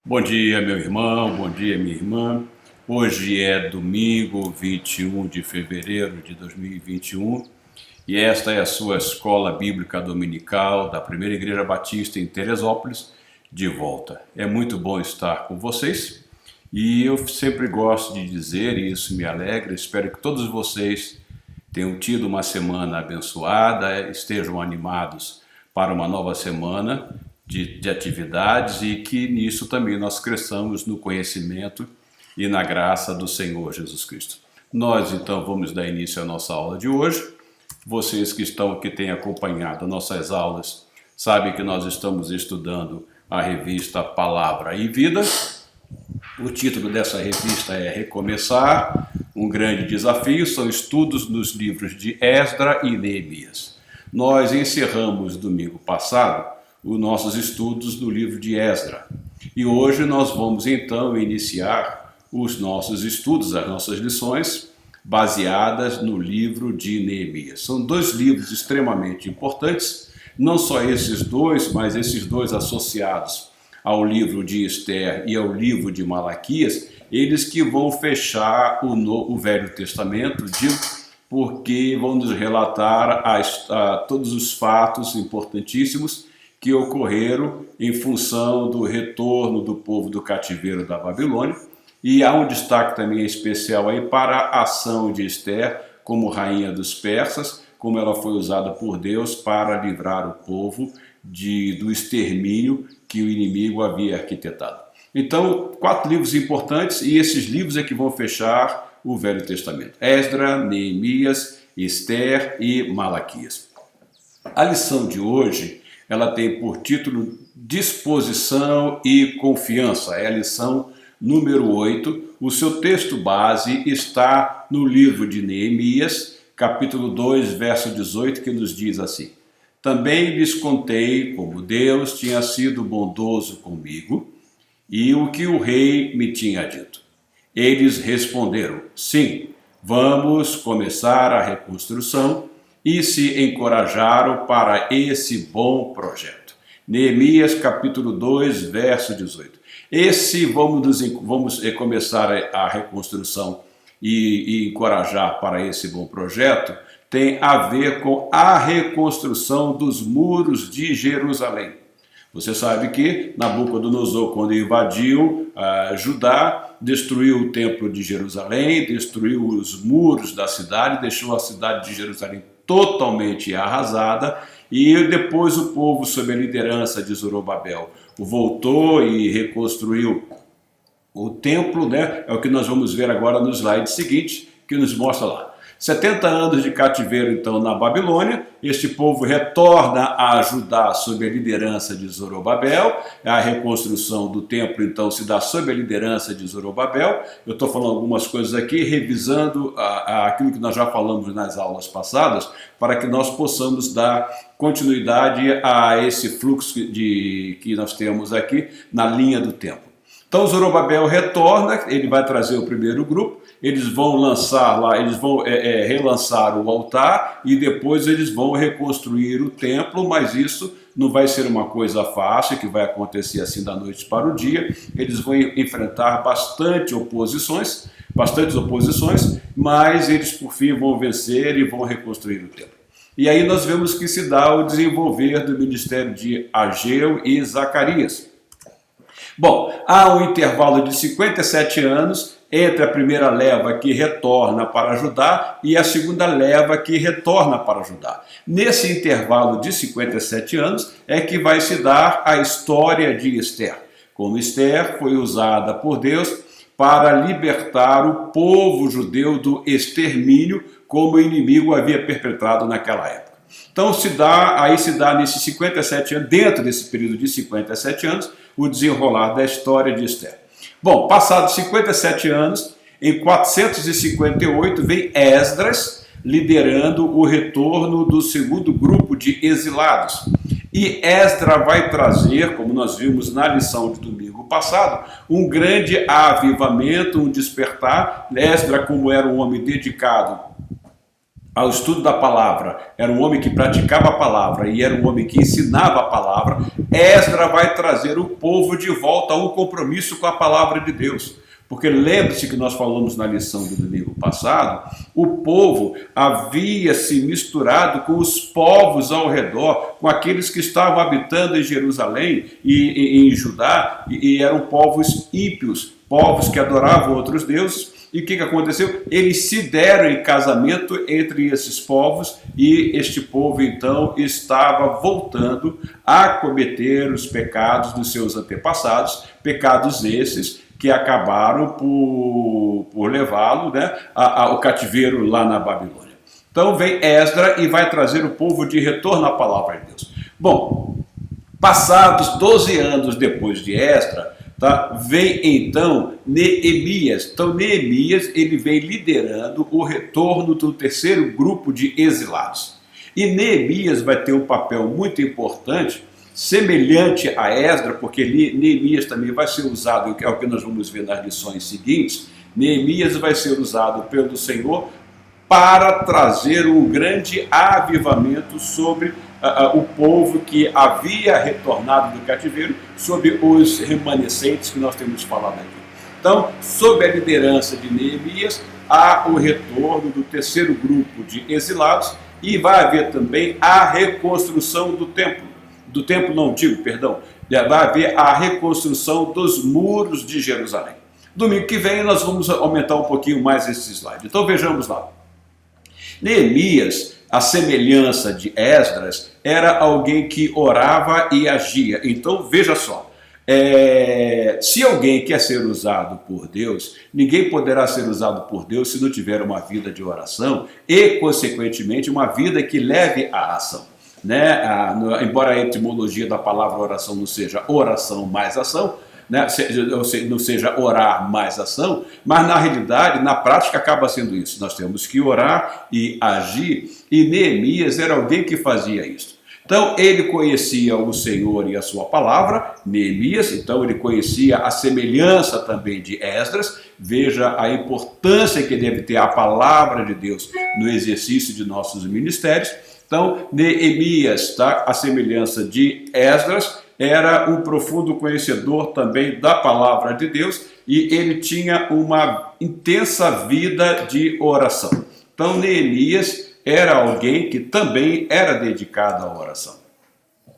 Bom dia, meu irmão, bom dia, minha irmã. Hoje é domingo, 21 de fevereiro de 2021 e esta é a sua escola bíblica dominical da Primeira Igreja Batista em Teresópolis, de volta. É muito bom estar com vocês e eu sempre gosto de dizer, e isso me alegra, espero que todos vocês tenham tido uma semana abençoada, estejam animados para uma nova semana de atividades e que nisso também nós cresçamos no conhecimento e na graça do Senhor Jesus Cristo. Nós então vamos dar início à nossa aula de hoje. Vocês que têm acompanhado nossas aulas sabem que nós estamos estudando a revista Palavra e Vida. O título dessa revista é Recomeçar, um grande desafio. São estudos nos livros de Esdra e Neemias. Nós encerramos domingo passado os nossos estudos do livro de Esdra. E hoje nós vamos então iniciar os nossos estudos, as nossas lições, baseadas no livro de Neemias. São dois livros extremamente importantes, não só esses dois, mas esses dois associados ao livro de Esther e ao livro de Malaquias, eles que vão fechar o Velho Testamento, porque vão nos relatar todos os fatos importantíssimos que ocorreram em função do retorno do povo do cativeiro da Babilônia. E há um destaque também especial aí para a ação de Esther como rainha dos persas, como ela foi usada por Deus para livrar o povo do extermínio que o inimigo havia arquitetado. Então, 4 livros importantes, e esses livros é que vão fechar o Velho Testamento: Esdra, Neemias, Esther e Malaquias. A lição de hoje, ela tem por título Disposição e Confiança. É a lição número 8. O seu texto base está no livro de Neemias, capítulo 2, verso 18, que nos diz assim: Também lhes contei como Deus tinha sido bondoso comigo e o que o rei me tinha dito. Eles responderam: Sim, vamos começar a reconstrução, e se encorajaram para esse bom projeto. Neemias capítulo 2, verso 18. Vamos começar a reconstrução e encorajar para esse bom projeto, tem a ver com a reconstrução dos muros de Jerusalém. Você sabe que Nabucodonosor, quando invadiu Judá, destruiu o templo de Jerusalém, destruiu os muros da cidade, deixou a cidade de Jerusalém totalmente arrasada, e depois o povo, sob a liderança de Zorobabel, voltou e reconstruiu o templo, né? É o que nós vamos ver agora no slide seguinte, que nos mostra lá. 70 anos de cativeiro, então, na Babilônia. Este povo retorna a Judá sob a liderança de Zorobabel. A reconstrução do templo, então, se dá sob a liderança de Zorobabel. Eu estou falando algumas coisas aqui, revisando aquilo que nós já falamos nas aulas passadas, para que nós possamos dar continuidade a esse fluxo que nós temos aqui na linha do tempo. Então, Zorobabel retorna, ele vai trazer o primeiro grupo, eles vão lançar lá, eles vão relançar o altar e depois eles vão reconstruir o templo, mas isso não vai ser uma coisa fácil, que vai acontecer assim da noite para o dia. Eles vão enfrentar bastantes oposições, mas eles por fim vão vencer e vão reconstruir o templo. E aí nós vemos que se dá o desenvolver do ministério de Ageu e Zacarias. Bom, há um intervalo de 57 anos entre a primeira leva que retorna para Judá e a segunda leva que retorna para Judá. Nesse intervalo de 57 anos é que vai se dar a história de Esther. Como Esther foi usada por Deus para libertar o povo judeu do extermínio como o inimigo havia perpetrado naquela época. Então se dá nesses 57 anos, dentro desse período de 57 anos, o desenrolar da história de Esther. Bom, passados 57 anos, em 458 vem Esdras liderando o retorno do segundo grupo de exilados. E Esdra vai trazer, como nós vimos na lição de domingo passado, um grande avivamento, um despertar. Esdra, como era um homem dedicado ao estudo da palavra, era um homem que praticava a palavra e era um homem que ensinava a palavra, Esdras vai trazer o povo de volta a um compromisso com a palavra de Deus. Porque lembre-se que nós falamos na lição do domingo passado, o povo havia se misturado com os povos ao redor, com aqueles que estavam habitando em Jerusalém e em Judá, e eram povos ímpios, povos que adoravam outros deuses. E o que aconteceu? Eles se deram em casamento entre esses povos e este povo então estava voltando a cometer os pecados dos seus antepassados, pecados esses que acabaram por levá-lo, né, ao cativeiro lá na Babilônia. Então vem Esdras e vai trazer o povo de retorno à palavra de Deus. Bom, passados 12 anos depois de Esdras, vem então Neemias. Então Neemias ele vem liderando o retorno do terceiro grupo de exilados. E Neemias vai ter um papel muito importante, semelhante a Esdras, porque Neemias também vai ser usado, que é o que nós vamos ver nas lições seguintes. Neemias vai ser usado pelo Senhor para trazer um grande avivamento sobre o povo que havia retornado do cativeiro, sobre os remanescentes que nós temos falado aqui. Então, sob a liderança de Neemias, há o retorno do terceiro grupo de exilados e vai haver também a reconstrução do templo. Vai haver a reconstrução dos muros de Jerusalém. Domingo que vem nós vamos aumentar um pouquinho mais esse slide. Então vejamos lá. Neemias, a semelhança de Esdras, era alguém que orava e agia. Então veja só, se alguém quer ser usado por Deus, ninguém poderá ser usado por Deus se não tiver uma vida de oração e, consequentemente, uma vida que leve à ação. Né? Embora a etimologia da palavra oração não seja oração mais ação, né? Não seja orar mais ação, mas na realidade, na prática, acaba sendo isso. Nós temos que orar e agir, e Neemias era alguém que fazia isso. Então, ele conhecia o Senhor e a sua palavra, Neemias, então ele conhecia a semelhança também de Esdras. Veja a importância que deve ter a palavra de Deus no exercício de nossos ministérios. Então, Neemias, a semelhança de Esdras, era um profundo conhecedor também da palavra de Deus e ele tinha uma intensa vida de oração. Então, Neemias era alguém que também era dedicado à oração.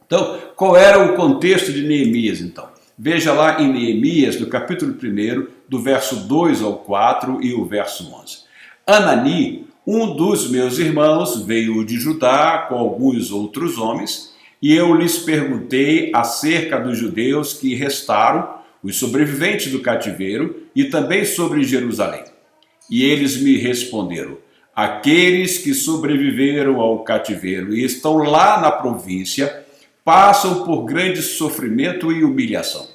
Então, qual era o contexto de Neemias, então? Veja lá em Neemias, no capítulo 1, do verso 2 ao 4 e o verso 11. Anani, um dos meus irmãos, veio de Judá com alguns outros homens, e eu lhes perguntei acerca dos judeus que restaram, os sobreviventes do cativeiro, e também sobre Jerusalém. E eles me responderam: aqueles que sobreviveram ao cativeiro e estão lá na província, passam por grande sofrimento e humilhação.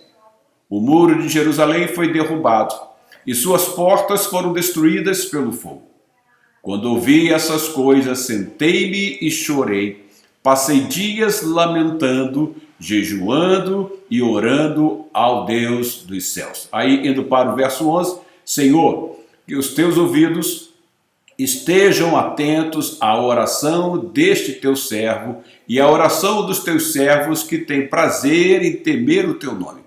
O muro de Jerusalém foi derrubado, e suas portas foram destruídas pelo fogo. Quando ouvi essas coisas, sentei-me e chorei. Passei dias lamentando, jejuando e orando ao Deus dos céus. Aí, indo para o verso 11, Senhor, que os teus ouvidos estejam atentos à oração deste teu servo e à oração dos teus servos que têm prazer em temer o teu nome.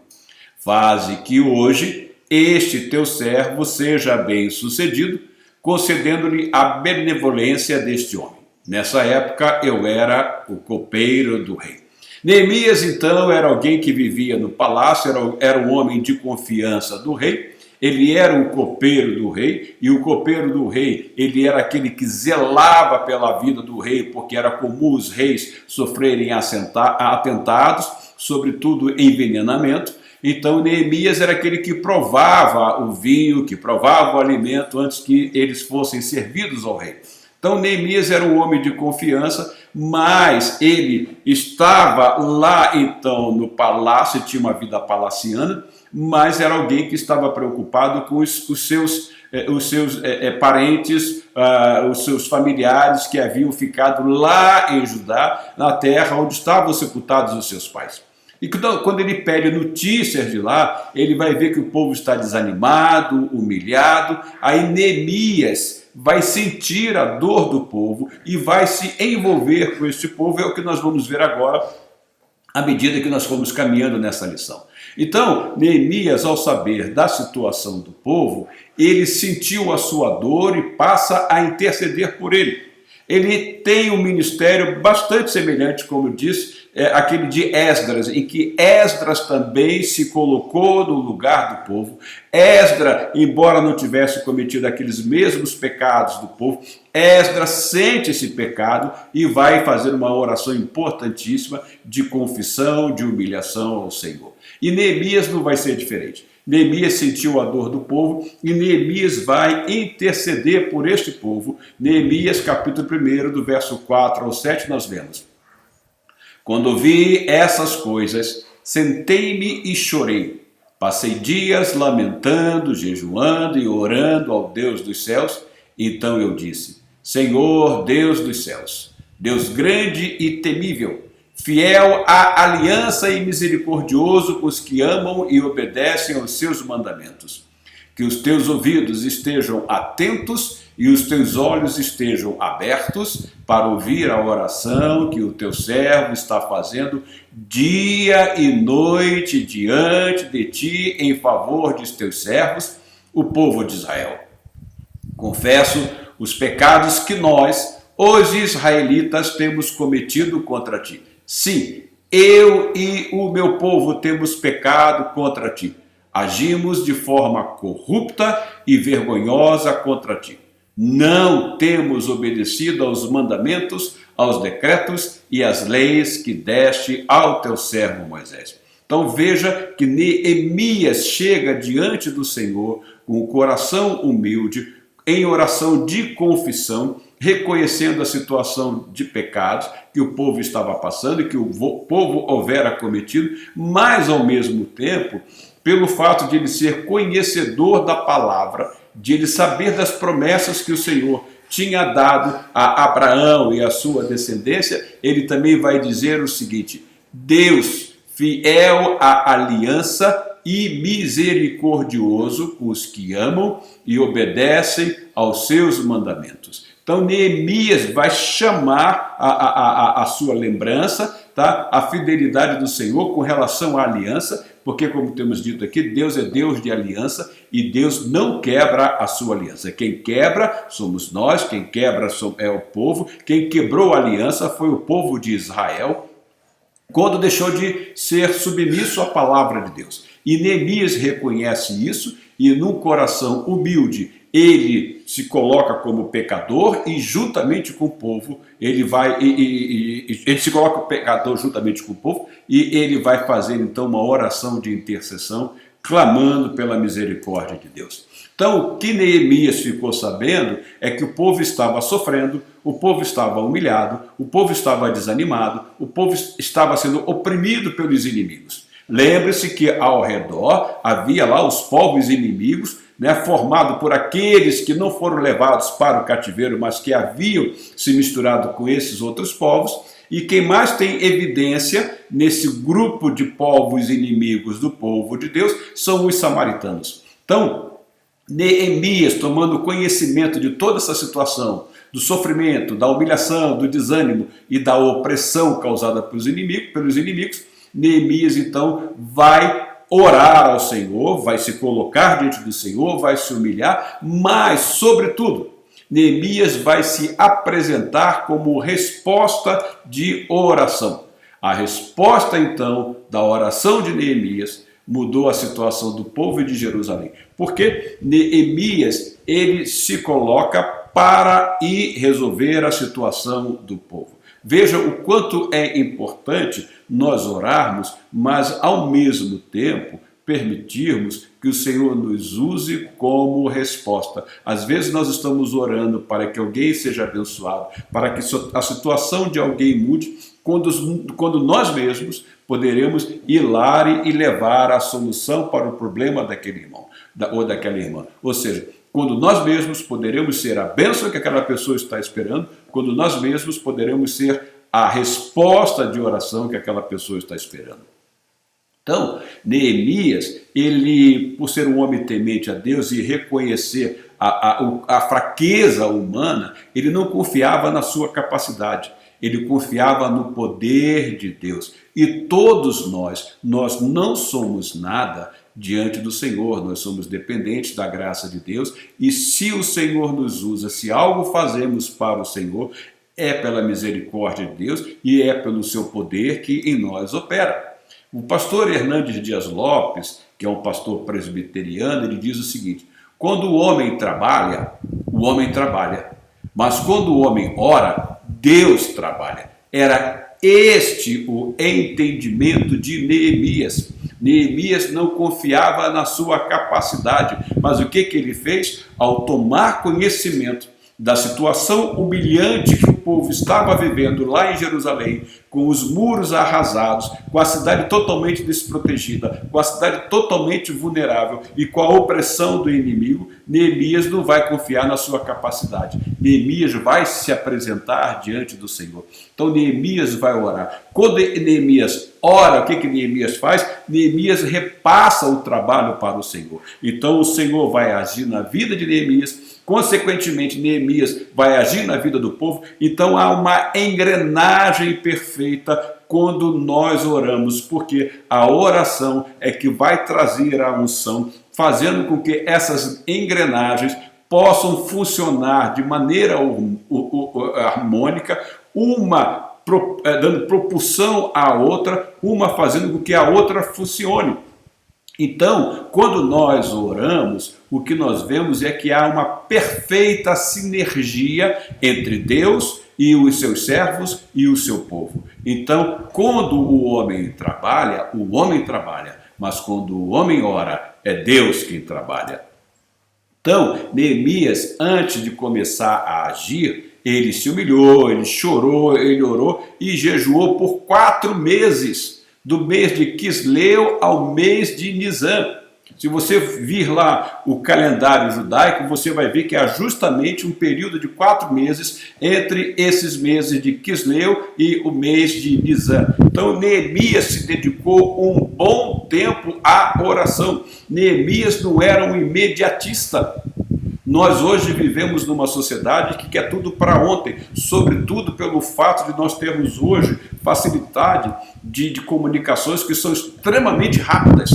Faze que hoje este teu servo seja bem-sucedido, concedendo-lhe a benevolência deste homem. Nessa época eu era o copeiro do rei. Neemias, então, era alguém que vivia no palácio, era um homem de confiança do rei. Ele era um copeiro do rei, e o copeiro do rei, ele era aquele que zelava pela vida do rei, porque era comum os reis sofrerem atentados, sobretudo envenenamento. Então Neemias era aquele que provava o vinho, que provava o alimento antes que eles fossem servidos ao rei. Então Neemias era um homem de confiança, mas ele estava lá então no palácio, tinha uma vida palaciana, mas era alguém que estava preocupado com os seus parentes, os seus familiares que haviam ficado lá em Judá, na terra onde estavam sepultados os seus pais. E quando ele pede notícias de lá, ele vai ver que o povo está desanimado, humilhado. Aí Neemias vai sentir a dor do povo e vai se envolver com este povo. É o que nós vamos ver agora, à medida que nós formos caminhando nessa lição. Então, Neemias, ao saber da situação do povo, ele sentiu a sua dor e passa a interceder por ele. Ele tem um ministério bastante semelhante, como eu disse, aquele de Esdras, em que Esdras também se colocou no lugar do povo. Esdras, embora não tivesse cometido aqueles mesmos pecados do povo, Esdras sente esse pecado e vai fazer uma oração importantíssima de confissão, de humilhação ao Senhor. E Neemias não vai ser diferente. Neemias sentiu a dor do povo e Neemias vai interceder por este povo. Neemias, capítulo 1, do verso 4 ao 7, nós lemos: Quando ouvi essas coisas, sentei-me e chorei. Passei dias lamentando, jejuando e orando ao Deus dos céus. Então eu disse: Senhor, Deus dos céus, Deus grande e temível, fiel à aliança e misericordioso com os que amam e obedecem aos seus mandamentos. Que os teus ouvidos estejam atentos e os teus olhos estejam abertos para ouvir a oração que o teu servo está fazendo dia e noite diante de ti em favor dos teus servos, o povo de Israel. Confesso os pecados que nós, os israelitas, temos cometido contra ti. Sim, eu e o meu povo temos pecado contra ti. Agimos de forma corrupta e vergonhosa contra ti. Não temos obedecido aos mandamentos, aos decretos e às leis que deste ao teu servo Moisés. Então veja que Neemias chega diante do Senhor com o coração humilde, em oração de confissão, reconhecendo a situação de pecados que o povo estava passando e que o povo houvera cometido, mas ao mesmo tempo, pelo fato de ele ser conhecedor da palavra, de ele saber das promessas que o Senhor tinha dado a Abraão e a sua descendência, ele também vai dizer o seguinte: Deus, fiel à aliança e misericordioso com os que amam e obedecem aos seus mandamentos. Então Neemias vai chamar a sua lembrança, tá? A fidelidade do Senhor com relação à aliança, porque, como temos dito aqui, Deus é Deus de aliança e Deus não quebra a sua aliança. Quem quebra somos nós, quem quebra é o povo, quem quebrou a aliança foi o povo de Israel, quando deixou de ser submisso à palavra de Deus. E Neemias reconhece isso e, num coração humilde, ele se coloca como pecador e, juntamente com o povo, ele se coloca pecador juntamente com o povo e ele vai fazer então uma oração de intercessão, clamando pela misericórdia de Deus. Então, o que Neemias ficou sabendo é que o povo estava sofrendo, o povo estava humilhado, o povo estava desanimado, o povo estava sendo oprimido pelos inimigos. Lembre-se que ao redor havia lá os povos inimigos, formado por aqueles que não foram levados para o cativeiro, mas que haviam se misturado com esses outros povos. E quem mais tem evidência nesse grupo de povos inimigos do povo de Deus são os samaritanos. Então, Neemias, tomando conhecimento de toda essa situação, do sofrimento, da humilhação, do desânimo e da opressão causada pelos inimigos, Neemias então vai orar ao Senhor, vai se colocar diante do Senhor, vai se humilhar, mas, sobretudo, Neemias vai se apresentar como resposta de oração. A resposta, então, da oração de Neemias mudou a situação do povo de Jerusalém. Porque Neemias, ele se coloca para ir resolver a situação do povo. Veja o quanto é importante nós orarmos, mas ao mesmo tempo permitirmos que o Senhor nos use como resposta. Às vezes nós estamos orando para que alguém seja abençoado, para que a situação de alguém mude, quando nós mesmos poderemos ir lá e levar a solução para o problema daquele irmão ou daquela irmã. Ou seja, quando nós mesmos poderemos ser a bênção que aquela pessoa está esperando, quando nós mesmos poderemos ser a resposta de oração que aquela pessoa está esperando. Então, Neemias, ele, por ser um homem temente a Deus e reconhecer a fraqueza humana, ele não confiava na sua capacidade, ele confiava no poder de Deus. E todos nós não somos nada diante do Senhor, nós somos dependentes da graça de Deus, e se o Senhor nos usa, se algo fazemos para o Senhor, é pela misericórdia de Deus e é pelo seu poder que em nós opera. O pastor Hernandes Dias Lopes, que é um pastor presbiteriano, ele diz o seguinte: quando o homem trabalha, mas quando o homem ora, Deus trabalha. Era este o entendimento de Neemias. Neemias não confiava na sua capacidade, mas o que ele fez? Ao tomar conhecimento da situação humilhante que o povo estava vivendo lá em Jerusalém, com os muros arrasados, com a cidade totalmente desprotegida, com a cidade totalmente vulnerável e com a opressão do inimigo, Neemias não vai confiar na sua capacidade. Neemias vai se apresentar diante do Senhor. Então Neemias vai orar. Quando Neemias ora, o que Neemias faz? Neemias repassa o trabalho para o Senhor. Então o Senhor vai agir na vida de Neemias. Consequentemente, Neemias vai agir na vida do povo. Então há uma engrenagem perfeita quando nós oramos, porque a oração é que vai trazer a unção, fazendo com que essas engrenagens possam funcionar de maneira harmônica, uma dando propulsão à outra, uma fazendo com que a outra funcione. Então, quando nós oramos, o que nós vemos é que há uma perfeita sinergia entre Deus e os seus servos e o seu povo. Então, quando o homem trabalha, mas quando o homem ora, é Deus quem trabalha. Então, Neemias, antes de começar a agir, ele se humilhou, ele chorou, ele orou e jejuou por 4 meses. Do mês de Quisleu ao mês de Nisan. Se você vir lá o calendário judaico, você vai ver que há justamente um período de 4 meses entre esses meses de Quisleu e o mês de Nisan. Então Neemias se dedicou um bom tempo à oração. Neemias não era um imediatista. Nós hoje vivemos numa sociedade que quer tudo para ontem, sobretudo pelo fato de nós termos hoje facilidade de comunicações que são extremamente rápidas.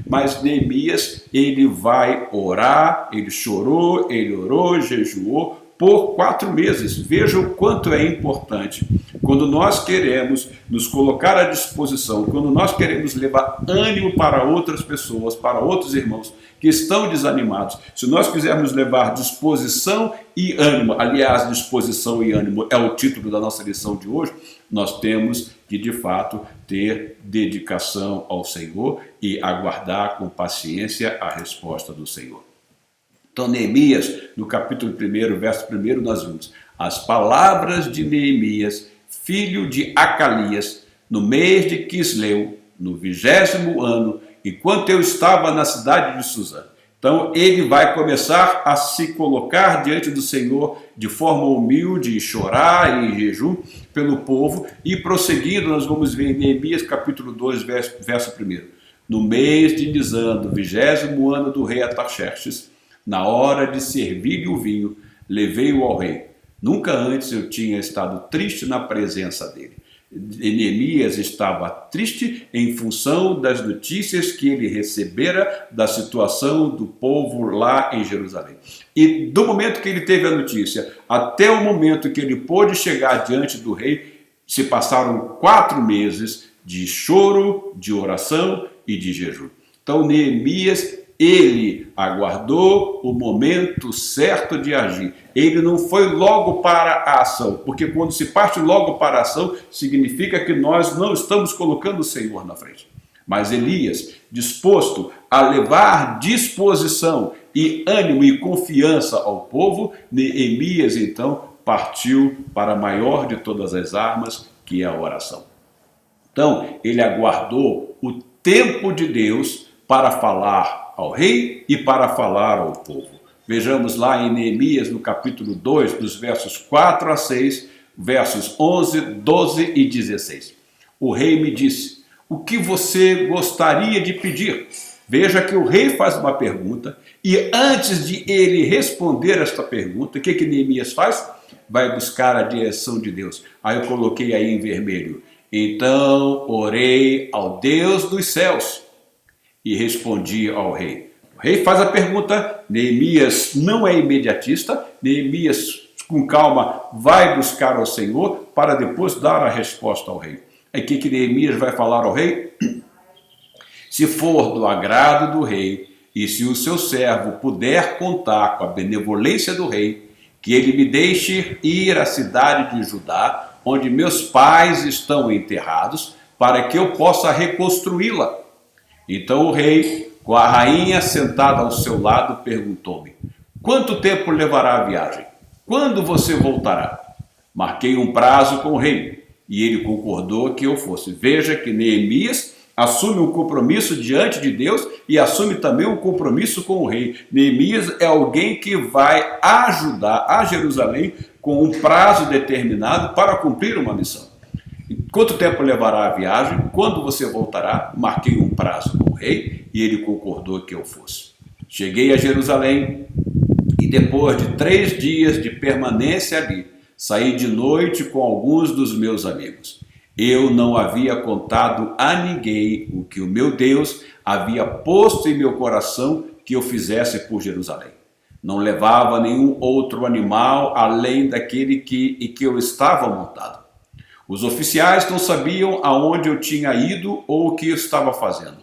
Mas Neemias, ele vai orar, ele chorou, ele orou, jejuou por 4 meses. Veja o quanto é importante. Quando nós queremos nos colocar à disposição, quando nós queremos levar ânimo para outras pessoas, para outros irmãos que estão desanimados, se nós quisermos levar disposição e ânimo, aliás, disposição e ânimo é o título da nossa lição de hoje, nós temos que, de fato, ter dedicação ao Senhor e aguardar com paciência a resposta do Senhor. Então, Neemias, no capítulo 1, verso 1, nós vimos as palavras de Neemias, filho de Acalias, no mês de Quisleu, no 20º ano, enquanto eu estava na cidade de Suzã. Então, ele vai começar a se colocar diante do Senhor de forma humilde, e chorar em jejum pelo povo, e prosseguindo, nós vamos ver em Neemias capítulo 2, verso 1. No mês de Nisan, do 20º ano do rei Artaxerxes, na hora de servir-lhe o vinho, levei-o ao rei. Nunca antes eu tinha estado triste na presença dele. Neemias estava triste em função das notícias que ele recebera da situação do povo lá em Jerusalém. E do momento que ele teve a notícia até o momento que ele pôde chegar diante do rei, se passaram 4 meses de choro, de oração e de jejum. Então Neemias, ele aguardou o momento certo de agir. Ele não foi logo para a ação, porque quando se parte logo para a ação, significa que nós não estamos colocando o Senhor na frente. Mas Elias, disposto a levar disposição e ânimo e confiança ao povo, Neemias então partiu para a maior de todas as armas, que é a oração. Então, ele aguardou o tempo de Deus para falar ao rei e para falar ao povo. Vejamos lá em Neemias, no capítulo 2, dos versos 4 a 6, versos 11, 12 e 16. O rei me disse: o que você gostaria de pedir? Veja que o rei faz uma pergunta e antes de ele responder esta pergunta, o que Neemias faz? Vai buscar a direção de Deus. Aí eu coloquei aí em vermelho. Então orei ao Deus dos céus e respondi ao rei. O rei faz a pergunta, Neemias não é imediatista, Neemias com calma vai buscar ao Senhor para depois dar a resposta ao rei. Aí o que Neemias vai falar ao rei? Se for do agrado do rei, e se o seu servo puder contar com a benevolência do rei, que ele me deixe ir à cidade de Judá, onde meus pais estão enterrados, para que eu possa reconstruí-la. Então o rei, com a rainha sentada ao seu lado, perguntou-me: quanto tempo levará a viagem? Quando você voltará? Marquei um prazo com o rei, e ele concordou que eu fosse. Veja que Neemias assume um compromisso diante de Deus e assume também um compromisso com o rei. Neemias é alguém que vai ajudar a Jerusalém com um prazo determinado para cumprir uma missão. Quanto tempo levará a viagem? Quando você voltará? Marquei um prazo com o rei e ele concordou que eu fosse. Cheguei a Jerusalém e depois de 3 dias de permanência ali, saí de noite com alguns dos meus amigos. Eu não havia contado a ninguém o que o meu Deus havia posto em meu coração que eu fizesse por Jerusalém. Não levava nenhum outro animal além daquele em que eu estava montado. Os oficiais não sabiam aonde eu tinha ido ou o que eu estava fazendo,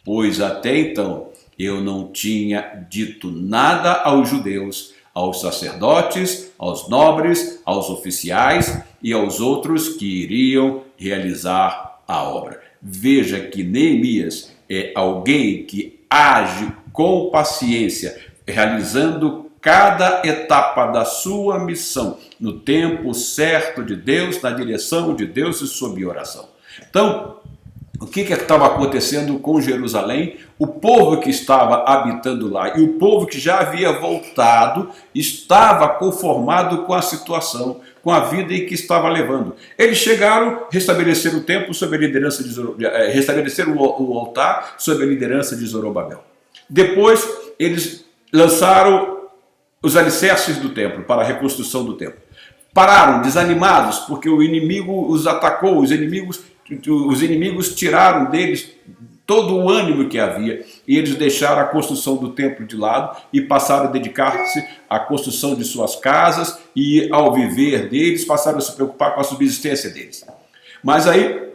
pois até então eu não tinha dito nada aos judeus, aos sacerdotes, aos nobres, aos oficiais e aos outros que iriam realizar a obra. Veja que Neemias é alguém que age com paciência, realizando cada etapa da sua missão no tempo certo de Deus, na direção de Deus e sob oração. Então, o que estava acontecendo com Jerusalém? O povo que estava habitando lá e o povo que já havia voltado estava conformado com a situação, com a vida em que estava levando. Eles chegaram, restabeleceram o templo sob a liderança de restabeleceram o altar sob a liderança de Zorobabel. Depois, eles lançaram os alicerces do templo para a reconstrução do templo. Pararam desanimados porque o inimigo os atacou, os inimigos tiraram deles todo o ânimo que havia e eles deixaram a construção do templo de lado e passaram a dedicar-se à construção de suas casas e ao viver deles, passaram a se preocupar com a subsistência deles. Mas aí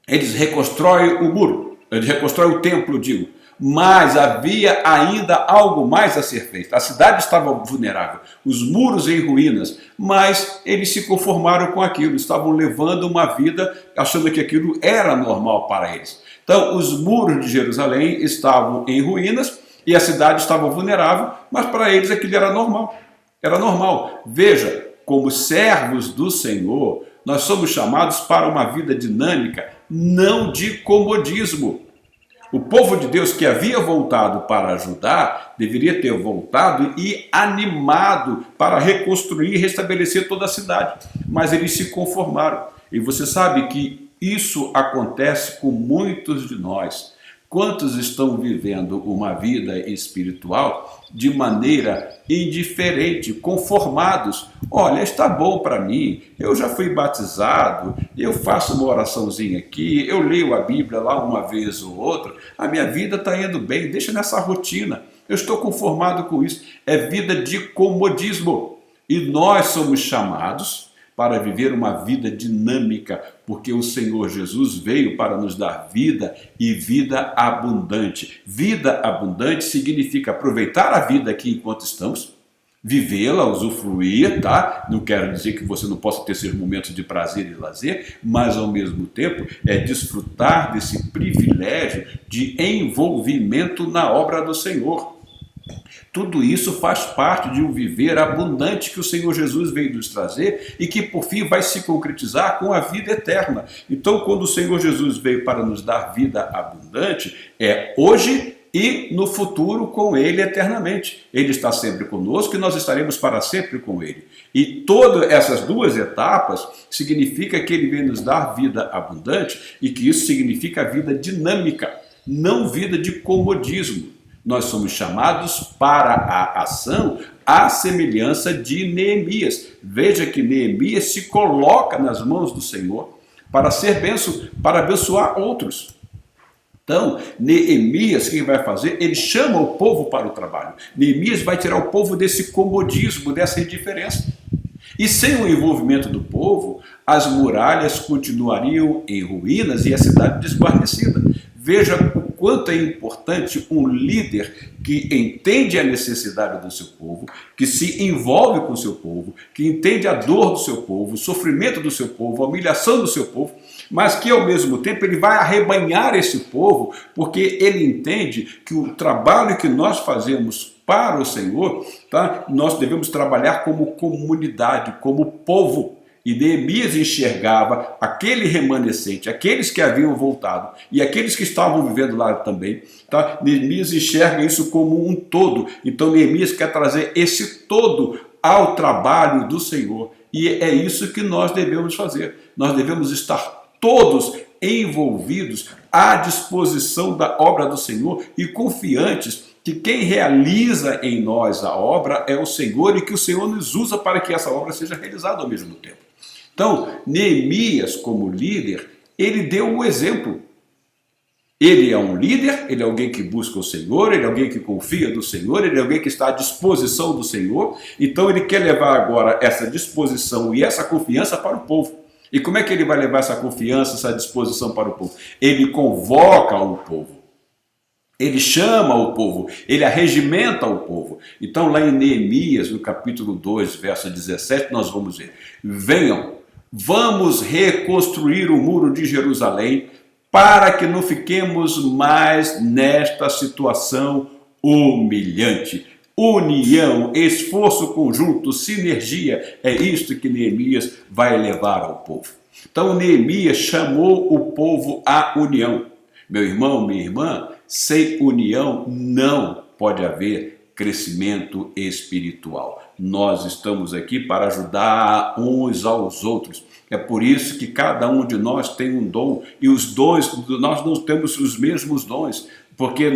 eles reconstroem o muro, eles reconstroem o templo, digo, mas havia ainda algo mais a ser feito. A cidade estava vulnerável, os muros em ruínas, mas eles se conformaram com aquilo, estavam levando uma vida achando que aquilo era normal para eles. Então, os muros de Jerusalém estavam em ruínas e a cidade estava vulnerável, mas para eles aquilo era normal. Era normal. Veja, como servos do Senhor, nós somos chamados para uma vida dinâmica, não de comodismo. O povo de Deus que havia voltado para ajudar, deveria ter voltado e animado para reconstruir e restabelecer toda a cidade. Mas eles se conformaram. E você sabe que isso acontece com muitos de nós. Quantos estão vivendo uma vida espiritual de maneira indiferente, conformados? Olha, está bom para mim, eu já fui batizado, eu faço uma oraçãozinha aqui, eu leio a Bíblia lá uma vez ou outra, a minha vida está indo bem, deixa nessa rotina, eu estou conformado com isso. É vida de comodismo. E nós somos chamados para viver uma vida dinâmica, porque o Senhor Jesus veio para nos dar vida e vida abundante. Vida abundante significa aproveitar a vida aqui enquanto estamos, vivê-la, usufruir, tá? Não quero dizer que você não possa ter seus momentos de prazer e lazer, mas ao mesmo tempo é desfrutar desse privilégio de envolvimento na obra do Senhor. Tudo isso faz parte de um viver abundante que o Senhor Jesus veio nos trazer e que por fim vai se concretizar com a vida eterna. Então, quando o Senhor Jesus veio para nos dar vida abundante, é hoje e no futuro com Ele eternamente. Ele está sempre conosco e nós estaremos para sempre com Ele. E todas essas duas etapas significa que Ele vem nos dar vida abundante e que isso significa vida dinâmica, não vida de comodismo. Nós somos chamados para a ação à semelhança de Neemias. Veja que Neemias se coloca nas mãos do Senhor para ser bênção, para abençoar outros. Então, Neemias, o que vai fazer? Ele chama o povo para o trabalho. Neemias vai tirar o povo desse comodismo, dessa indiferença. E sem o envolvimento do povo, as muralhas continuariam em ruínas e a cidade desguarnecida. Veja o quanto é importante um líder que entende a necessidade do seu povo, que se envolve com o seu povo, que entende a dor do seu povo, o sofrimento do seu povo, a humilhação do seu povo, mas que ao mesmo tempo ele vai arrebanhar esse povo, porque ele entende que o trabalho que nós fazemos para o Senhor, tá? Nós devemos trabalhar como comunidade, como povo. E Neemias enxergava aquele remanescente, aqueles que haviam voltado e aqueles que estavam vivendo lá também. Tá? Neemias enxerga isso como um todo. Então Neemias quer trazer esse todo ao trabalho do Senhor. E é isso que nós devemos fazer. Nós devemos estar todos envolvidos à disposição da obra do Senhor e confiantes que quem realiza em nós a obra é o Senhor e que o Senhor nos usa para que essa obra seja realizada ao mesmo tempo. Então, Neemias, como líder, ele deu o exemplo. Ele é um líder, ele é alguém que busca o Senhor, ele é alguém que confia do Senhor, ele é alguém que está à disposição do Senhor. Então, ele quer levar agora essa disposição e essa confiança para o povo. E como é que ele vai levar essa confiança, essa disposição para o povo? Ele convoca o povo. Ele chama o povo, ele arregimenta o povo. Então, lá em Neemias, no capítulo 2, verso 17, nós vamos ver: venham, vamos reconstruir o muro de Jerusalém, para que não fiquemos mais nesta situação humilhante. União, esforço conjunto, sinergia, é isto que Neemias vai levar ao povo. Então, Neemias chamou o povo à união. Meu irmão, minha irmã, sem união não pode haver crescimento espiritual. Nós estamos aqui para ajudar uns aos outros. É por isso que cada um de nós tem um dom, e os dons, nós não temos os mesmos dons, porque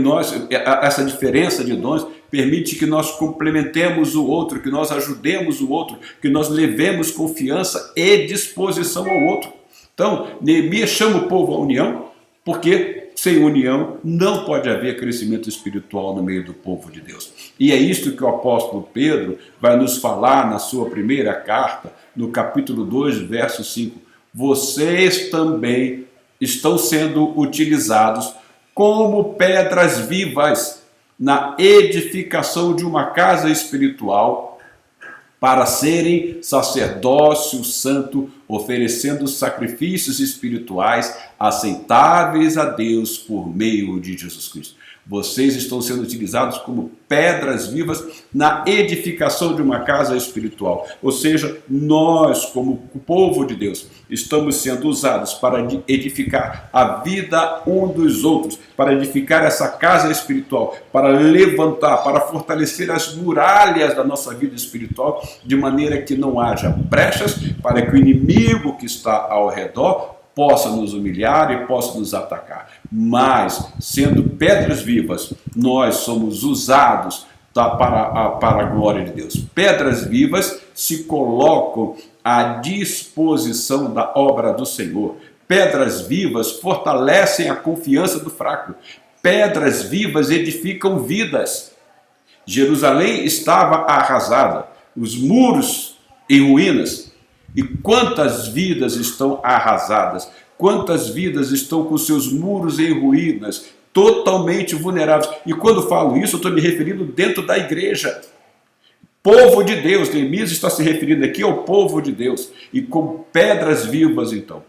essa diferença de dons permite que nós complementemos o outro, que nós ajudemos o outro, que nós levemos confiança e disposição ao outro. Então, Neemias chama o povo à união, porque sem união não pode haver crescimento espiritual no meio do povo de Deus. E é isto que o apóstolo Pedro vai nos falar na sua primeira carta, no capítulo 2, verso 5. Vocês também estão sendo utilizados como pedras vivas na edificação de uma casa espiritual, para serem sacerdócio santo, oferecendo sacrifícios espirituais aceitáveis a Deus por meio de Jesus Cristo. Vocês estão sendo utilizados como pedras vivas na edificação de uma casa espiritual. Ou seja, nós, como o povo de Deus, estamos sendo usados para edificar a vida um dos outros, para edificar essa casa espiritual, para levantar, para fortalecer as muralhas da nossa vida espiritual, de maneira que não haja brechas, para que o inimigo que está ao redor possa nos humilhar e possa nos atacar. Mas, sendo pedras vivas, nós somos usados para a glória de Deus. Pedras vivas se colocam à disposição da obra do Senhor. Pedras vivas fortalecem a confiança do fraco. Pedras vivas edificam vidas. Jerusalém estava arrasada, os muros em ruínas. E quantas vidas estão arrasadas, quantas vidas estão com seus muros em ruínas, totalmente vulneráveis. E quando falo isso, eu estou me referindo dentro da igreja. Povo de Deus, Neemias está se referindo aqui ao povo de Deus. E com pedras vivas, então,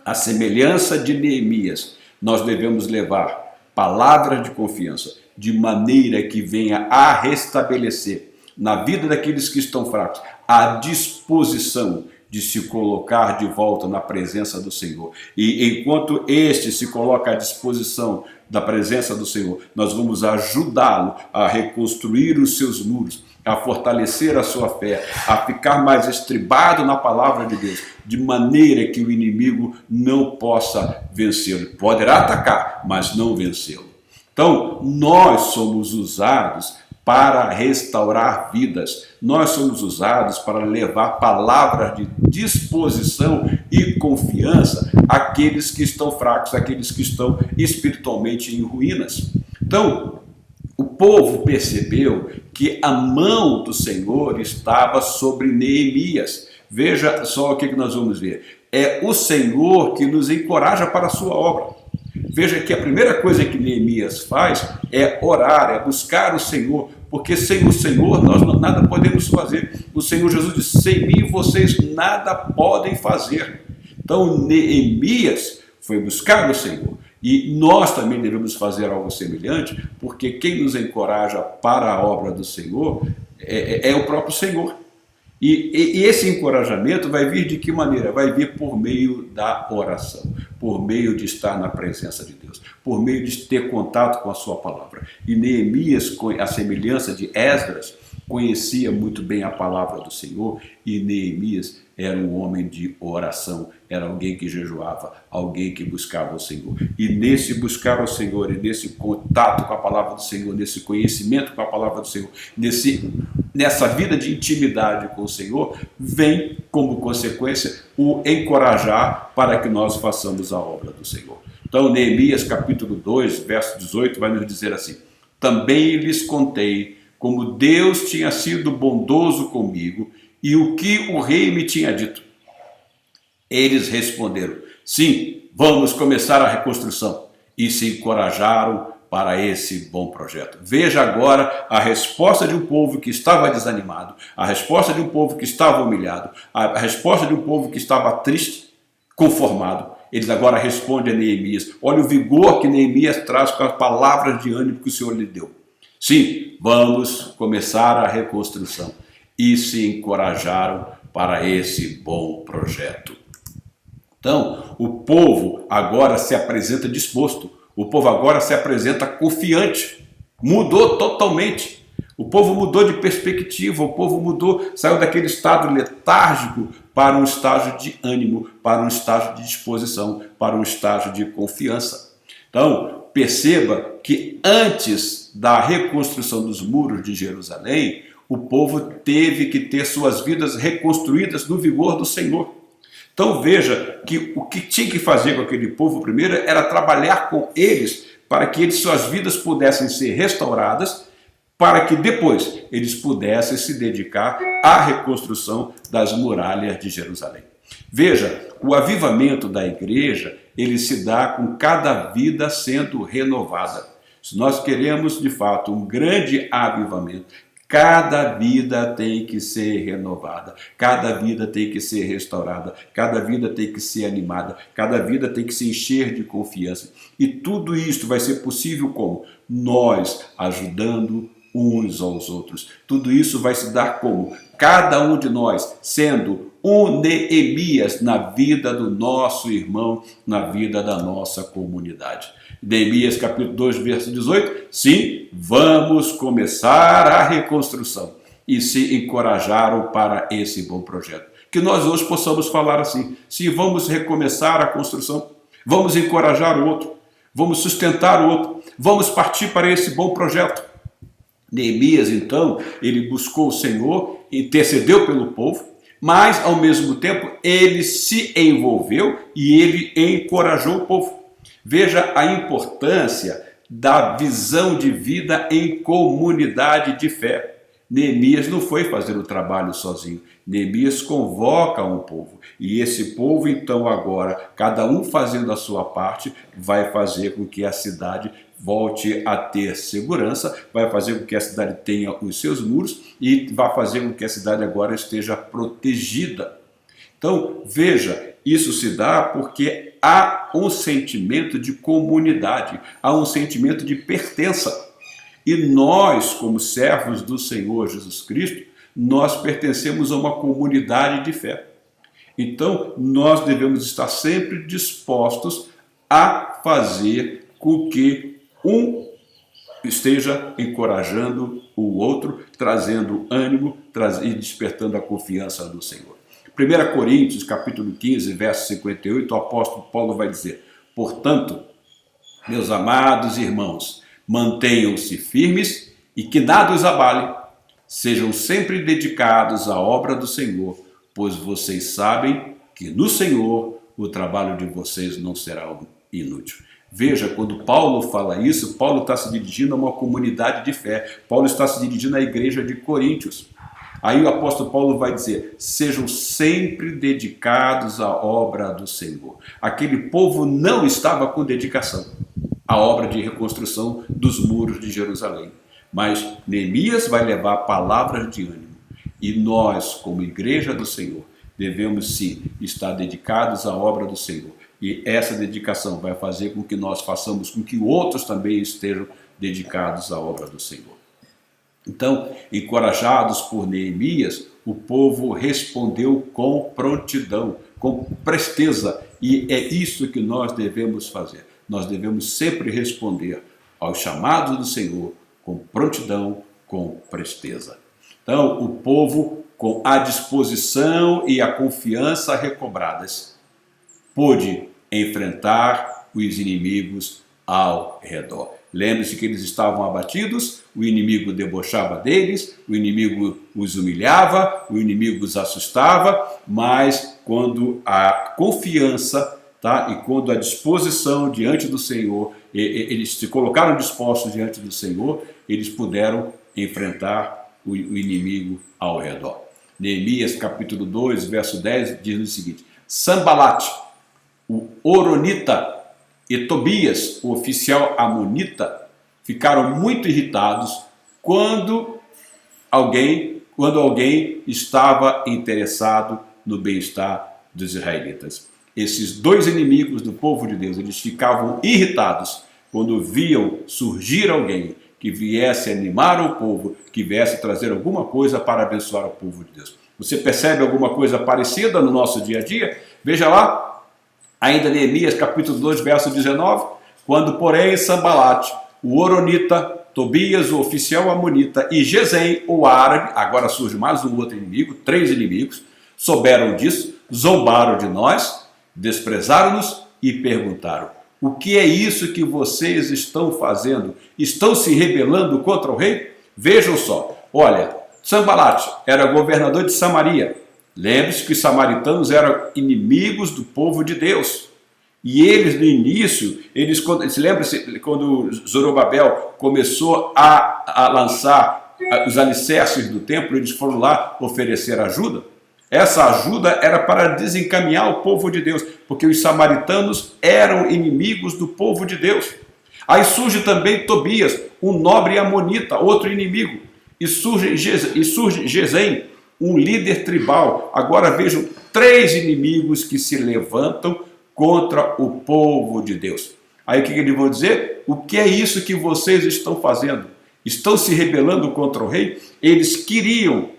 a semelhança de Neemias, nós devemos levar palavras de confiança, de maneira que venha a restabelecer na vida daqueles que estão fracos a disposição de se colocar de volta na presença do Senhor. E enquanto este se coloca à disposição da presença do Senhor, nós vamos ajudá-lo a reconstruir os seus muros, a fortalecer a sua fé, a ficar mais estribado na palavra de Deus, de maneira que o inimigo não possa vencê-lo. Poderá atacar, mas não vencê-lo. Então, nós somos usados para restaurar vidas. Nós somos usados para levar palavras de disposição e confiança àqueles que estão fracos, àqueles que estão espiritualmente em ruínas. Então, o povo percebeu que a mão do Senhor estava sobre Neemias. Veja só o que nós vamos ver. É o Senhor que nos encoraja para a sua obra. Veja que a primeira coisa que Neemias faz é orar, é buscar o Senhor, porque sem o Senhor nós nada podemos fazer. O Senhor Jesus disse: sem mim vocês nada podem fazer. Então Neemias foi buscar o Senhor. E nós também devemos fazer algo semelhante, porque quem nos encoraja para a obra do Senhor é o próprio Senhor. E esse encorajamento vai vir de que maneira? Vai vir por meio da oração, por meio de estar na presença de Deus, por meio de ter contato com a sua palavra. E Neemias, a semelhança de Esdras, conhecia muito bem a palavra do Senhor, e Neemias era um homem de oração, era alguém que jejuava, alguém que buscava o Senhor. E nesse buscar ao Senhor, e nesse contato com a palavra do Senhor, nesse conhecimento com a palavra do Senhor, nessa vida de intimidade com o Senhor, vem como consequência o encorajar para que nós façamos a obra do Senhor. Então Neemias capítulo 2, verso 18 vai nos dizer assim: também lhes contei como Deus tinha sido bondoso comigo e o que o rei me tinha dito. Eles responderam: sim, vamos começar a reconstrução. E se encorajaram para esse bom projeto. Veja agora a resposta de um povo que estava desanimado, a resposta de um povo que estava humilhado, a resposta de um povo que estava triste, conformado. Eles agora respondem a Neemias. Olha o vigor que Neemias traz com as palavras de ânimo que o Senhor lhe deu. Sim, vamos começar a reconstrução. E se encorajaram para esse bom projeto. Então, o povo agora se apresenta disposto, o povo agora se apresenta confiante, mudou totalmente. O povo mudou de perspectiva, o povo mudou, saiu daquele estado letárgico para um estágio de ânimo, para um estágio de disposição, para um estágio de confiança. Então, perceba que antes da reconstrução dos muros de Jerusalém, o povo teve que ter suas vidas reconstruídas no vigor do Senhor. Então veja que o que tinha que fazer com aquele povo primeiro era trabalhar com eles para que suas vidas pudessem ser restauradas, para que depois eles pudessem se dedicar à reconstrução das muralhas de Jerusalém. Veja, o avivamento da igreja, ele se dá com cada vida sendo renovada. Se nós queremos, de fato, um grande avivamento, cada vida tem que ser renovada, cada vida tem que ser restaurada, cada vida tem que ser animada, cada vida tem que se encher de confiança. E tudo isso vai ser possível como? Nós ajudando uns aos outros. Tudo isso vai se dar como? Cada um de nós sendo um Neemias na vida do nosso irmão, na vida da nossa comunidade. Neemias capítulo 2, verso 18, sim, vamos começar a reconstrução. E se encorajaram para esse bom projeto. Que nós hoje possamos falar assim, sim, vamos recomeçar a construção, vamos encorajar o outro, vamos sustentar o outro, vamos partir para esse bom projeto. Neemias, então, ele buscou o Senhor, intercedeu pelo povo, mas, ao mesmo tempo, ele se envolveu e ele encorajou o povo. Veja a importância da visão de vida em comunidade de fé. Neemias não foi fazer o trabalho sozinho. Neemias convoca um povo. E esse povo, então, agora, cada um fazendo a sua parte, vai fazer com que a cidade volte a ter segurança, vai fazer com que a cidade tenha os seus muros e vai fazer com que a cidade agora esteja protegida. Então, veja, isso se dá porque há um sentimento de comunidade, há um sentimento de pertença. E nós, como servos do Senhor Jesus Cristo, nós pertencemos a uma comunidade de fé. Então, nós devemos estar sempre dispostos a fazer com que um esteja encorajando o outro, trazendo ânimo e despertando a confiança no Senhor. 1 Coríntios, capítulo 15, verso 58, o apóstolo Paulo vai dizer: portanto, meus amados irmãos, mantenham-se firmes e que nada os abale. Sejam sempre dedicados à obra do Senhor, pois vocês sabem que no Senhor o trabalho de vocês não será inútil. Veja, quando Paulo fala isso, Paulo está se dirigindo a uma comunidade de fé. Paulo está se dirigindo à igreja de Coríntios. Aí o apóstolo Paulo vai dizer: sejam sempre dedicados à obra do Senhor. Aquele povo não estava com dedicação à obra de reconstrução dos muros de Jerusalém. Mas Neemias vai levar palavras de ânimo. E nós, como igreja do Senhor, devemos sim estar dedicados à obra do Senhor. E essa dedicação vai fazer com que nós façamos com que outros também estejam dedicados à obra do Senhor. Então, encorajados por Neemias, o povo respondeu com prontidão, com presteza. E é isso que nós devemos fazer. Nós devemos sempre responder aos chamados do Senhor com prontidão, com presteza. Então, o povo, com a disposição e a confiança recobradas, pôde enfrentar os inimigos ao redor. Lembre-se que eles estavam abatidos, o inimigo debochava deles, o inimigo os humilhava, o inimigo os assustava, mas quando a confiança, e quando a disposição diante do Senhor, eles se colocaram dispostos diante do Senhor, eles puderam enfrentar o inimigo ao redor. Neemias capítulo 2, verso 10 diz o seguinte: Sanbalate, o horonita, e Tobias, o oficial amonita, ficaram muito irritados quando alguém estava interessado no bem-estar dos israelitas. Esses dois inimigos do povo de Deus, eles ficavam irritados quando viam surgir alguém que viesse animar o povo, que viesse trazer alguma coisa para abençoar o povo de Deus. Você percebe alguma coisa parecida no nosso dia a dia? Veja lá, ainda Neemias capítulo 2, verso 19, quando porém Sanbalate, o horonita, Tobias, o oficial amonita, e Gesem, o árabe, agora surge mais um outro inimigo, 3 inimigos, souberam disso, zombaram de nós, desprezaram-nos e perguntaram: o que é isso que vocês estão fazendo? Estão se rebelando contra o rei? Vejam só, olha, Sanbalate era governador de Samaria. Lembre-se que os samaritanos eram inimigos do povo de Deus. E eles, no início, lembre-se quando Zorobabel começou a lançar os alicerces do templo, eles foram lá oferecer ajuda. Essa ajuda era para desencaminhar o povo de Deus, porque os samaritanos eram inimigos do povo de Deus. Aí surge também Tobias, um nobre amonita, outro inimigo. E surge Gesem, um líder tribal. Agora vejam 3 inimigos que se levantam contra o povo de Deus. Aí o que eles vão dizer? O que é isso que vocês estão fazendo? Estão se rebelando contra o rei? Eles queriam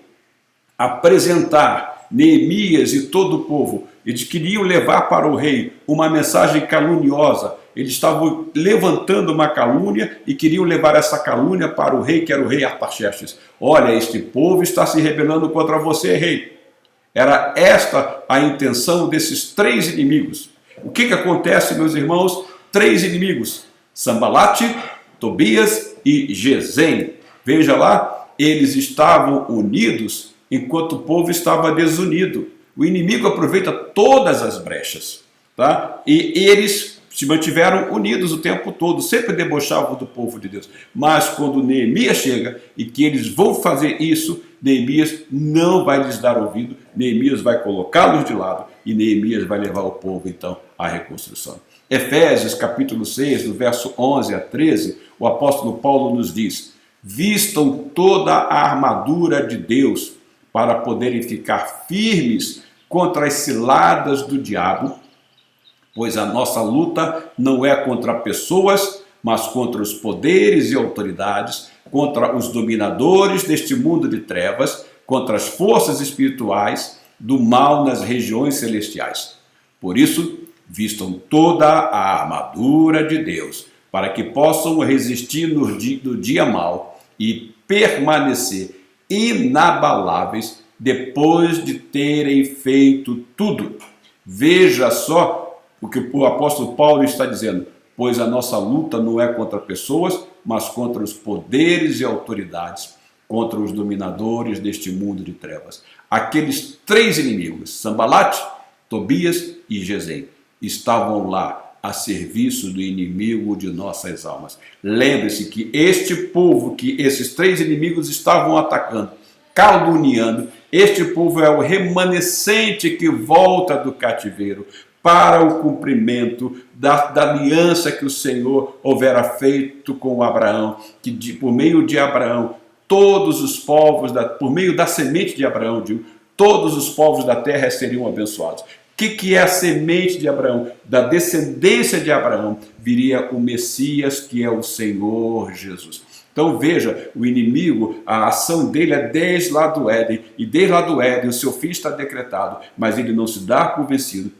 apresentar Neemias e todo o povo, eles queriam levar para o rei uma mensagem caluniosa. Eles estavam levantando uma calúnia e queriam levar essa calúnia para o rei, que era o rei Artaxerxes. Olha, este povo está se rebelando contra você, rei. Era esta a intenção desses 3 inimigos. O que acontece, meus irmãos? 3 inimigos: Sanbalate, Tobias e Gesem. Veja lá, eles estavam unidos enquanto o povo estava desunido. O inimigo aproveita todas as brechas, E eles se mantiveram unidos o tempo todo, sempre debochavam do povo de Deus. Mas quando Neemias chega e que eles vão fazer isso, Neemias não vai lhes dar ouvido, Neemias vai colocá-los de lado e Neemias vai levar o povo então à reconstrução. Efésios capítulo 6, do verso 11 a 13, o apóstolo Paulo nos diz: vistam toda a armadura de Deus para poderem ficar firmes contra as ciladas do diabo, pois a nossa luta não é contra pessoas, mas contra os poderes e autoridades, contra os dominadores deste mundo de trevas, contra as forças espirituais do mal nas regiões celestiais. Por isso, vistam toda a armadura de Deus, para que possam resistir no dia mau e permanecer inabaláveis depois de terem feito tudo. Veja só o que o apóstolo Paulo está dizendo: pois a nossa luta não é contra pessoas, mas contra os poderes e autoridades, contra os dominadores deste mundo de trevas. Aqueles três inimigos, Sambalate, Tobias e Gesem, estavam lá a serviço do inimigo de nossas almas. Lembre-se que este povo que esses três inimigos estavam atacando, caluniando, este povo é o remanescente que volta do cativeiro para o cumprimento da aliança que o Senhor houvera feito com Abraão, que por meio de Abraão, todos os povos, por meio da semente de Abraão, todos os povos da terra seriam abençoados. O que é a semente de Abraão? Da descendência de Abraão viria o Messias, que é o Senhor Jesus. Então veja, o inimigo, a ação dele é desde lá do Éden, e desde lá do Éden o seu fim está decretado, mas ele não se dá por vencido,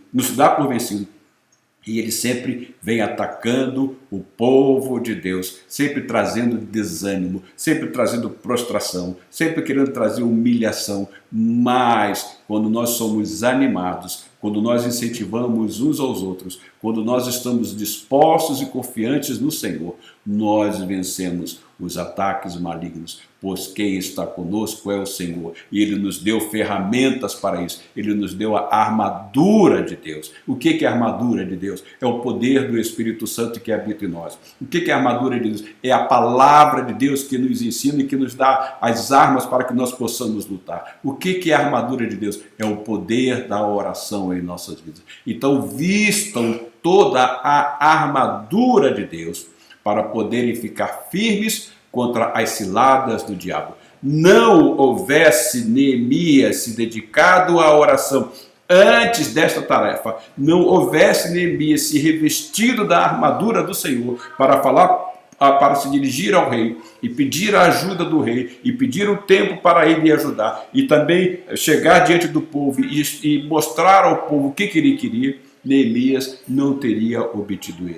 e ele sempre vem atacando o povo de Deus, sempre trazendo desânimo, sempre trazendo prostração, sempre querendo trazer humilhação. Mas quando nós somos animados, quando nós incentivamos uns aos outros, quando nós estamos dispostos e confiantes no Senhor, nós vencemos os ataques malignos, pois quem está conosco é o Senhor, e Ele nos deu ferramentas para isso, Ele nos deu a armadura de Deus. O que é a armadura de Deus? É o poder do Espírito Santo que habita em nós. O que é a armadura de Deus? É a palavra de Deus que nos ensina e que nos dá as armas para que nós possamos lutar. O que é a armadura de Deus? É o poder da oração em nossas vidas. Então vistam toda a armadura de Deus para poderem ficar firmes contra as ciladas do diabo. Não houvesse Neemias se dedicado à oração antes desta tarefa, não houvesse Neemias se revestido da armadura do Senhor para se dirigir ao rei e pedir a ajuda do rei e pedir o tempo para ele ajudar e também chegar diante do povo e mostrar ao povo o que ele queria, Neemias não teria obtido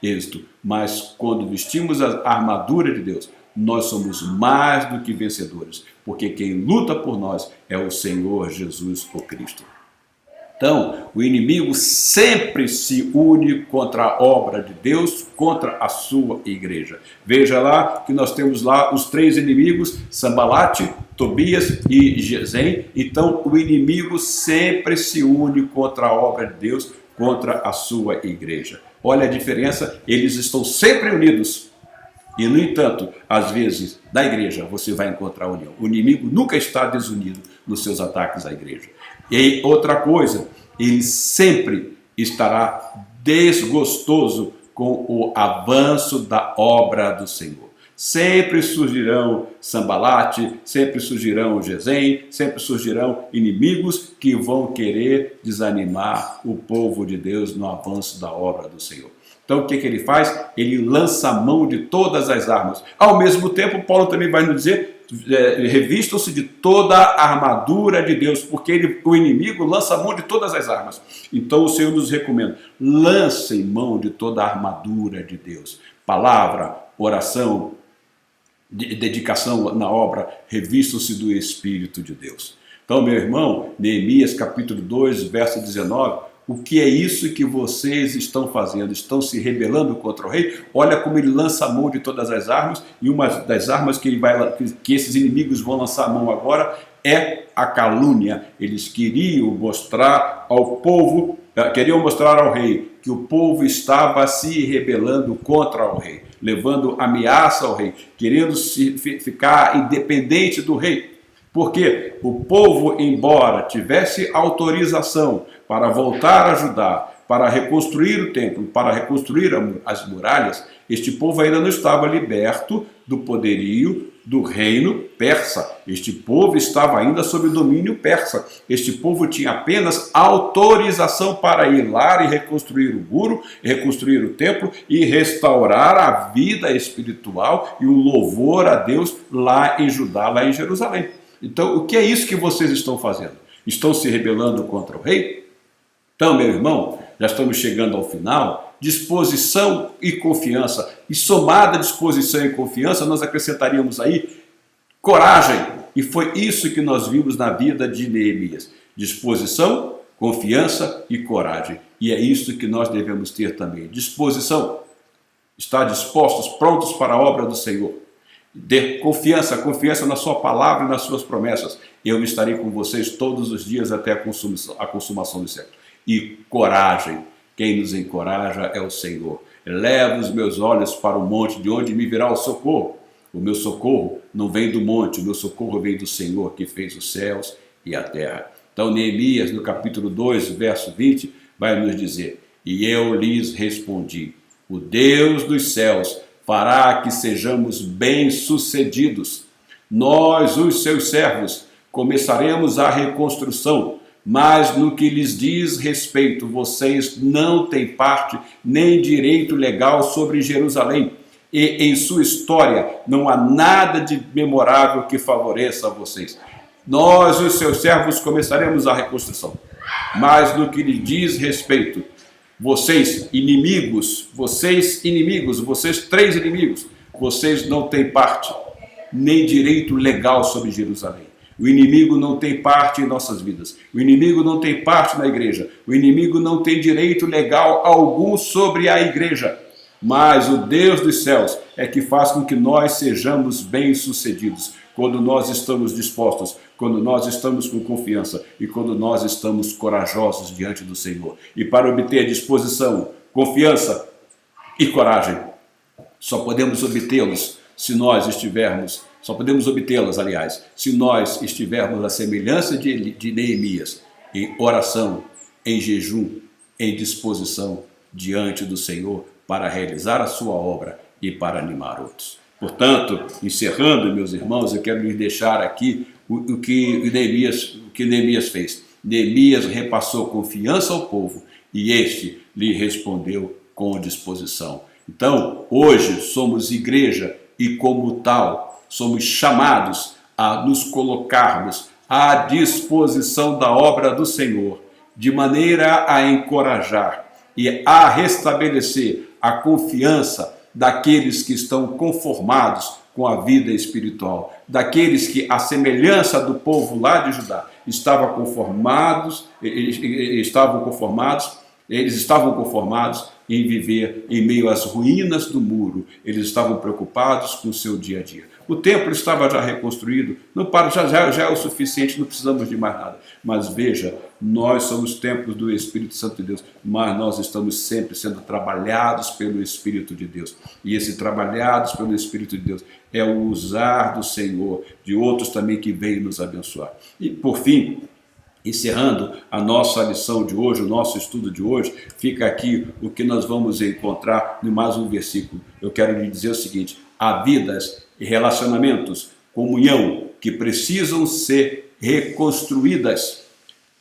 êxito. Mas quando vestimos a armadura de Deus, nós somos mais do que vencedores, porque quem luta por nós é o Senhor Jesus, o Cristo. Então, o inimigo sempre se une contra a obra de Deus, contra a sua igreja. Veja lá que nós temos lá os três inimigos, Sambalate, Tobias e Gesem. Então, o inimigo sempre se une contra a obra de Deus, contra a sua igreja. Olha a diferença, eles estão sempre unidos. E, no entanto, às vezes, na igreja você vai encontrar união. O inimigo nunca está desunido nos seus ataques à igreja. E outra coisa, ele sempre estará desgostoso com o avanço da obra do Senhor. Sempre surgirão Sambalate, sempre surgirão Gesem, sempre surgirão inimigos que vão querer desanimar o povo de Deus no avanço da obra do Senhor. Então o que ele faz? Ele lança a mão de todas as armas. Ao mesmo tempo, Paulo também vai nos dizer, revistam-se de toda a armadura de Deus, porque o inimigo lança a mão de todas as armas. Então o Senhor nos recomenda, lancem mão de toda a armadura de Deus. Palavra, oração, dedicação na obra, revistam-se do Espírito de Deus. Então, meu irmão, Neemias capítulo 2, verso 19, o que é isso que vocês estão fazendo? Estão se rebelando contra o rei? Olha como ele lança a mão de todas as armas, e uma das armas que esses inimigos vão lançar a mão agora é a calúnia. Eles queriam mostrar ao rei que o povo estava se rebelando contra o rei, levando ameaça ao rei, querendo ficar independente do rei. Porque o povo, embora tivesse autorização para voltar a ajudar, para reconstruir o templo, para reconstruir as muralhas, este povo ainda não estava liberto do poderio do reino persa. Este povo estava ainda sob o domínio persa. Este povo tinha apenas autorização para ir lá e reconstruir o muro, reconstruir o templo e restaurar a vida espiritual e o louvor a Deus lá em Judá, lá em Jerusalém. Então, o que é isso que vocês estão fazendo? estão se rebelando contra o rei? Então, meu irmão, já estamos chegando ao final. Disposição e confiança. E somada disposição e confiança, nós acrescentaríamos aí coragem. E foi isso que nós vimos na vida de Neemias. Disposição, confiança e coragem. E é isso que nós devemos ter também. Disposição. Estar dispostos, prontos para a obra do Senhor. Confiança na sua palavra e nas suas promessas. Eu estarei com vocês todos os dias até a consumação dos séculos. E coragem. Quem nos encoraja é o Senhor. Eleva os meus olhos para o monte, de onde me virá o socorro. O meu socorro não vem do monte, o meu socorro vem do Senhor, que fez os céus e a terra. Então, Neemias, no capítulo 2, verso 20, vai nos dizer: e eu lhes respondi, o Deus dos céus fará que sejamos bem-sucedidos. Nós, os seus servos, começaremos a reconstrução, mas no que lhes diz respeito, vocês não têm parte nem direito legal sobre Jerusalém, e em sua história não há nada de memorável que favoreça a vocês. Nós, os seus servos, começaremos a reconstrução, mas no que lhes diz respeito, vocês inimigos, vocês três inimigos, vocês não têm parte nem direito legal sobre Jerusalém. O inimigo não tem parte em nossas vidas. O inimigo não tem parte na igreja. O inimigo não tem direito legal algum sobre a igreja. Mas o Deus dos céus é que faz com que nós sejamos bem-sucedidos. Quando nós estamos dispostos, quando nós estamos com confiança e quando nós estamos corajosos diante do Senhor. E para obter disposição, confiança e coragem, só podemos obtê-los se nós estivermos, só podemos obtê-las, aliás, se nós estivermos à semelhança de Neemias, em oração, em jejum, em disposição diante do Senhor para realizar a sua obra e para animar outros. Portanto, encerrando, meus irmãos, eu quero lhes deixar aqui o que Neemias fez. Neemias repassou confiança ao povo e este lhe respondeu com disposição. Então, hoje somos igreja e, como tal, somos chamados a nos colocarmos à disposição da obra do Senhor, de maneira a encorajar e a restabelecer a confiança daqueles que estão conformados com a vida espiritual, daqueles que, à semelhança do povo lá de Judá, eles estavam conformados em viver em meio às ruínas do muro, eles estavam preocupados com o seu dia a dia. O templo estava já reconstruído, já é o suficiente, não precisamos de mais nada. Mas veja, nós somos templos do Espírito Santo de Deus, mas nós estamos sempre sendo trabalhados pelo Espírito de Deus. E esse trabalhados pelo Espírito de Deus é o usar do Senhor, de outros também que veem nos abençoar. E por fim, encerrando a nossa lição de hoje, o nosso estudo de hoje, fica aqui o que nós vamos encontrar em mais um versículo. Eu quero lhe dizer o seguinte: há vidas e relacionamentos, comunhão, que precisam ser reconstruídas.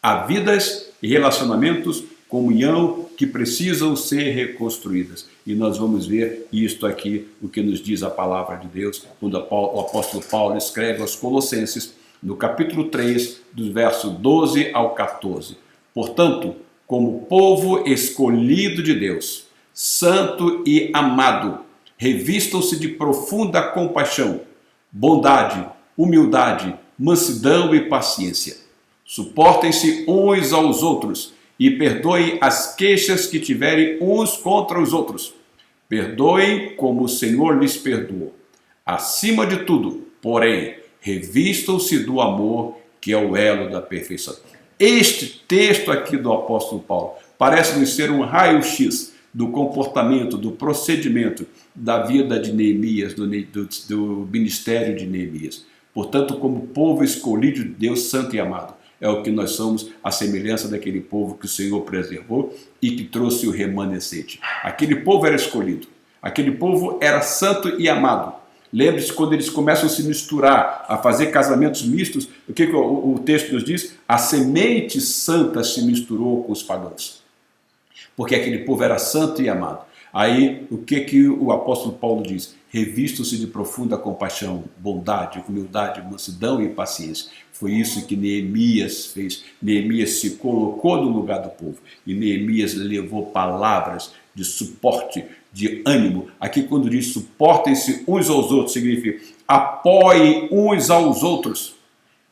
Há vidas e relacionamentos, comunhão, que precisam ser reconstruídas. E nós vamos ver isto aqui, o que nos diz a palavra de Deus, quando o apóstolo Paulo escreve aos Colossenses, no capítulo 3, do verso 12 ao 14. Portanto, como povo escolhido de Deus, santo e amado, revistam-se de profunda compaixão, bondade, humildade, mansidão e paciência. Suportem-se uns aos outros e perdoem as queixas que tiverem uns contra os outros. Perdoem como o Senhor lhes perdoou. Acima de tudo, porém, revistam-se do amor, que é o elo da perfeição. Este texto aqui do apóstolo Paulo parece-nos ser um raio-x do comportamento, do procedimento da vida de Neemias, do ministério de Neemias. Portanto, como povo escolhido de Deus, santo e amado, é o que nós somos, a semelhança daquele povo que o Senhor preservou e que trouxe o remanescente. Aquele povo era escolhido, aquele povo era santo e amado. Lembre-se, quando eles começam a se misturar, a fazer casamentos mistos, o que o texto nos diz? A semente santa se misturou com os pagãos. Porque aquele povo era santo e amado. Aí, o que o apóstolo Paulo diz? Revistam-se de profunda compaixão, bondade, humildade, mansidão e paciência. Foi isso que Neemias fez. Neemias se colocou no lugar do povo. E Neemias levou palavras de suporte, de ânimo. Aqui quando diz suportem-se uns aos outros, significa apoiem uns aos outros.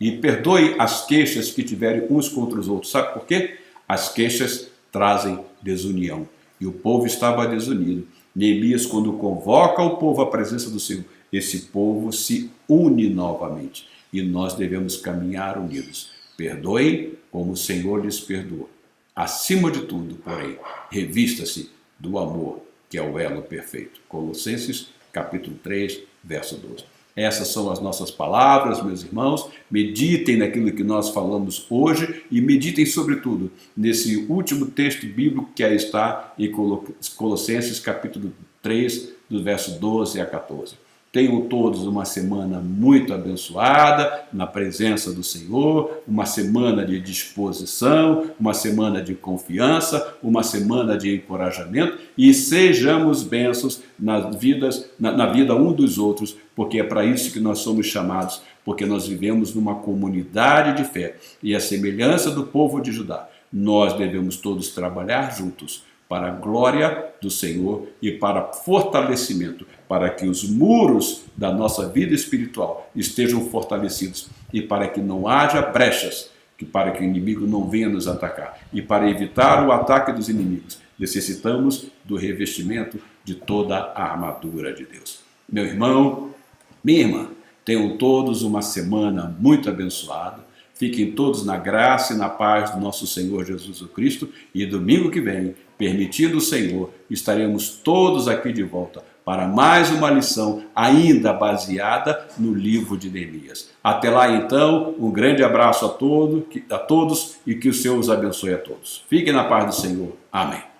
E perdoe as queixas que tiverem uns contra os outros. Sabe por quê? As queixas trazem desunião. E o povo estava desunido. Neemias, quando convoca o povo à presença do Senhor, esse povo se une novamente. E nós devemos caminhar unidos. Perdoem como o Senhor lhes perdoou. Acima de tudo, porém, revista-se do amor, que é o elo perfeito. Colossenses, capítulo 3, verso 12. Essas são as nossas palavras, meus irmãos. Meditem naquilo que nós falamos hoje e meditem, sobretudo, nesse último texto bíblico que aí está em Colossenses, capítulo 3, do verso 12 a 14. Tenham todos uma semana muito abençoada na presença do Senhor, uma semana de disposição, uma semana de confiança, uma semana de encorajamento e sejamos bênçãos na vida um dos outros, porque é para isso que nós somos chamados, porque nós vivemos numa comunidade de fé e a semelhança do povo de Judá, nós devemos todos trabalhar juntos para a glória do Senhor e para fortalecimento, para que os muros da nossa vida espiritual estejam fortalecidos e para que não haja brechas, para que o inimigo não venha nos atacar. E para evitar o ataque dos inimigos, necessitamos do revestimento de toda a armadura de Deus. Meu irmão, minha irmã, tenham todos uma semana muito abençoada. Fiquem todos na graça e na paz do nosso Senhor Jesus Cristo e domingo que vem, permitindo o Senhor, estaremos todos aqui de volta para mais uma lição ainda baseada no livro de Neemias. Até lá então, um grande abraço a todos e que o Senhor os abençoe a todos. Fiquem na paz do Senhor. Amém.